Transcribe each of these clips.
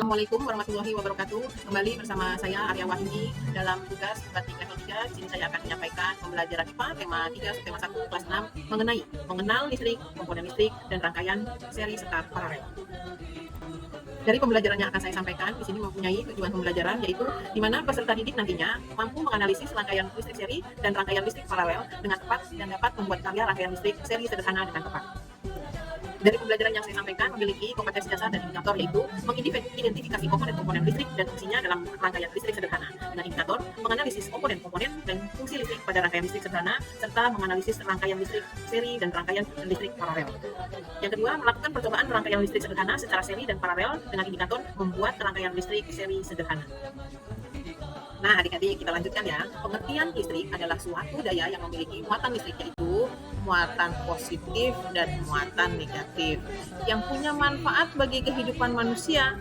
Assalamualaikum warahmatullahi wabarakatuh. Kembali bersama saya Arya Wahyudi dalam tugas batik level 3. Di sini saya akan menyampaikan pembelajaran IPA tema 3 subtema 1 kelas 6 mengenai mengenal listrik, komponen listrik, dan rangkaian seri serta paralel. Dari pembelajaran yang akan saya sampaikan, di sini mempunyai tujuan pembelajaran, yaitu di mana peserta didik nantinya mampu menganalisis rangkaian listrik seri dan rangkaian listrik paralel dengan tepat dan dapat membuat karya rangkaian listrik seri sederhana dengan tepat. Dari pembelajaran yang saya sampaikan memiliki kompetensi dasar dan indikator, yaitu mengidentifikasi komponen-komponen listrik dan fungsinya dalam rangkaian listrik sederhana dengan indikator, menganalisis komponen-komponen dan fungsi listrik pada rangkaian listrik sederhana, serta menganalisis rangkaian listrik seri dan rangkaian listrik paralel. Yang kedua, melakukan percobaan rangkaian listrik sederhana secara seri dan paralel dengan indikator membuat rangkaian listrik seri sederhana. Nah, adik-adik, kita lanjutkan ya. Pengertian listrik adalah suatu daya yang memiliki muatan listrik, yaitu muatan positif dan muatan negatif yang punya manfaat bagi kehidupan manusia.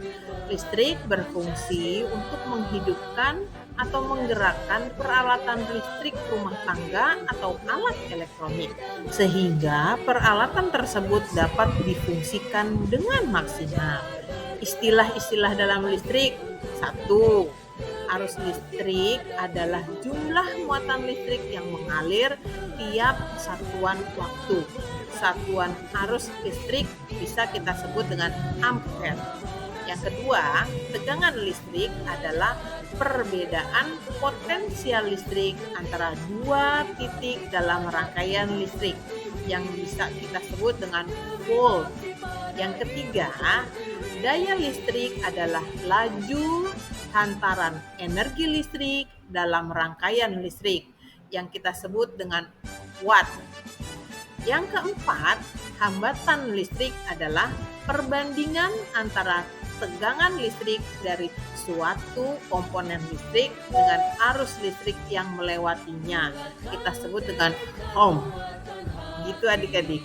Listrik berfungsi untuk menghidupkan atau menggerakkan peralatan listrik rumah tangga atau alat elektronik, sehingga peralatan tersebut dapat difungsikan dengan maksimal. Istilah-istilah dalam listrik: 1. Arus listrik adalah jumlah muatan listrik yang mengalir tiap satuan waktu. Satuan arus listrik bisa kita sebut dengan ampere. Yang kedua, tegangan listrik adalah perbedaan potensial listrik antara dua titik dalam rangkaian listrik yang bisa kita sebut dengan volt. Yang ketiga, daya listrik adalah laju hantaran energi listrik dalam rangkaian listrik yang kita sebut dengan watt. Yang keempat, hambatan listrik adalah perbandingan antara tegangan listrik dari suatu komponen listrik dengan arus listrik yang melewatinya. Kita sebut dengan ohm. Gitu adik-adik.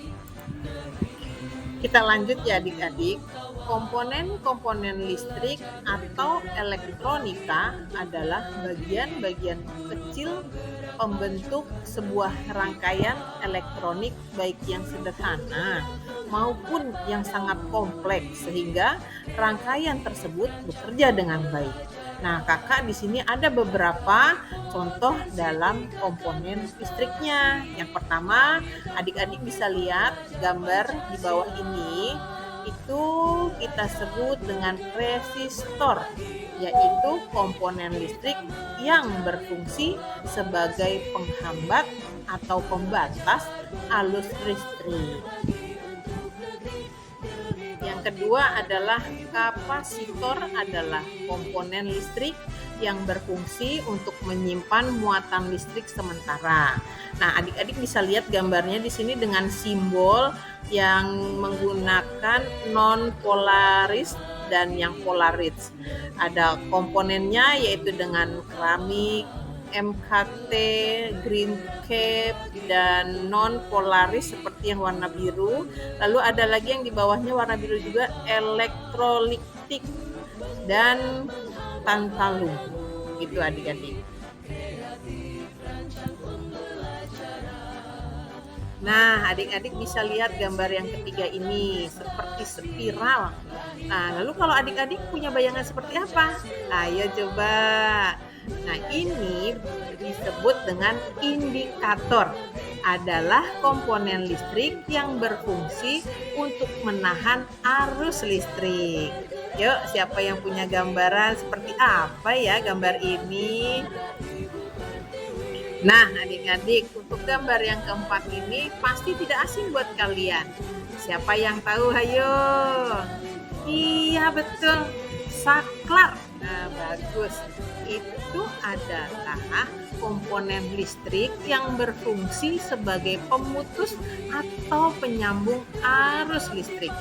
Kita lanjut ya adik-adik. Komponen-komponen listrik atau elektronika adalah bagian-bagian kecil pembentuk sebuah rangkaian elektronik, baik yang sederhana maupun yang sangat kompleks, sehingga rangkaian tersebut bekerja dengan baik. Nah, kakak di sini ada beberapa contoh dalam komponen listriknya. Yang pertama, adik-adik bisa lihat gambar di bawah ini. Itu kita sebut dengan resistor, yaitu komponen listrik yang berfungsi sebagai penghambat atau pembatas arus listrik. Yang kedua adalah kapasitor, adalah komponen listrik yang berfungsi untuk menyimpan muatan listrik sementara. Nah, adik-adik bisa lihat gambarnya di sini dengan simbol yang menggunakan non-polaris dan yang polaris. Ada komponennya yaitu dengan keramik, MKT, green cap, dan non-polaris seperti yang warna biru. Lalu ada lagi yang di bawahnya warna biru juga, elektrolitik dan tantalum. Gitu adik-adik. Nah, adik-adik bisa lihat gambar yang ketiga ini seperti spiral. Nah, lalu kalau adik-adik punya bayangan seperti apa? Ayo coba. Nah, ini disebut dengan indikator. Adalah komponen listrik yang berfungsi untuk menahan arus listrik. Yuk, siapa yang punya gambaran seperti apa ya gambar ini? Nah, adik-adik, untuk gambar yang keempat ini pasti tidak asing buat kalian. Siapa yang tahu? Hayo. Iya, betul. Saklar. Nah, bagus. Itu adalah komponen listrik yang berfungsi sebagai pemutus atau penyambung arus listrik.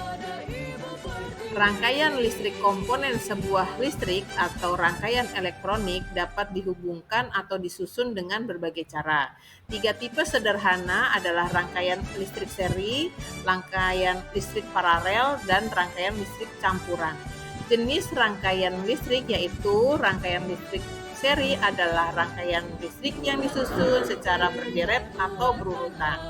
Rangkaian listrik komponen sebuah listrik atau rangkaian elektronik dapat dihubungkan atau disusun dengan berbagai cara. 3 tipe sederhana adalah rangkaian listrik seri, rangkaian listrik paralel, dan rangkaian listrik campuran. Jenis rangkaian listrik yaitu rangkaian listrik Seri adalah rangkaian listrik yang disusun secara berderet atau berurutan.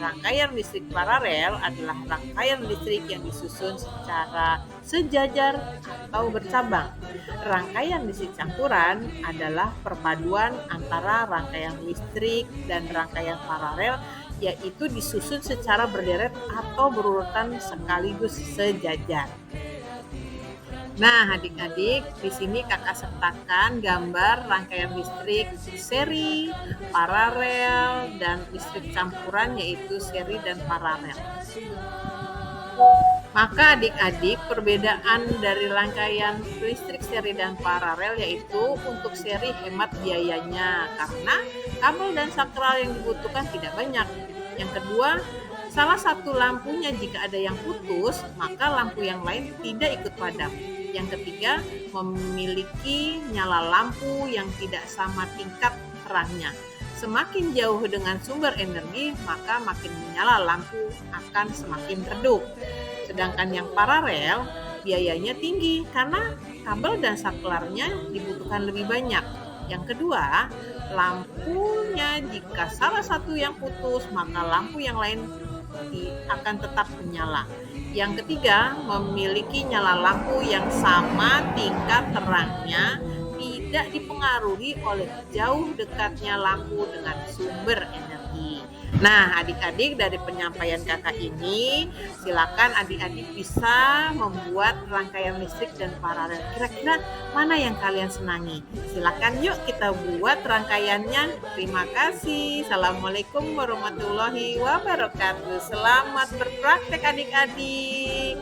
Rangkaian listrik paralel adalah rangkaian listrik yang disusun secara sejajar atau bercabang. Rangkaian listrik campuran adalah perpaduan antara rangkaian listrik dan rangkaian paralel, yaitu disusun secara berderet atau berurutan sekaligus sejajar. Nah, adik-adik, di sini kakak sertakan gambar rangkaian listrik seri, paralel, dan listrik campuran, yaitu seri dan paralel. Maka adik-adik, perbedaan dari rangkaian listrik seri dan paralel yaitu untuk seri hemat biayanya karena kabel dan sakral yang dibutuhkan tidak banyak. Yang kedua, salah satu lampunya jika ada yang putus, maka lampu yang lain tidak ikut padam. Yang ketiga, memiliki nyala lampu yang tidak sama tingkat terangnya. Semakin jauh dengan sumber energi, maka makin menyala lampu akan semakin redup. Sedangkan yang paralel, biayanya tinggi karena kabel dan saklarnya dibutuhkan lebih banyak. Yang kedua, lampunya jika salah satu yang putus, maka lampu yang lain akan tetap menyala. Yang ketiga, memiliki nyala lampu yang sama tingkat terangnya, tidak dipengaruhi oleh jauh dekatnya lampu dengan sumber energi. Nah, adik-adik, dari penyampaian kakak ini, silakan adik-adik bisa membuat rangkaian listrik dan paralel. Kira-kira mana yang kalian senangi? Silakan yuk kita buat rangkaiannya. Terima kasih. Assalamualaikum warahmatullahi wabarakatuh. Selamat berpraktek adik-adik.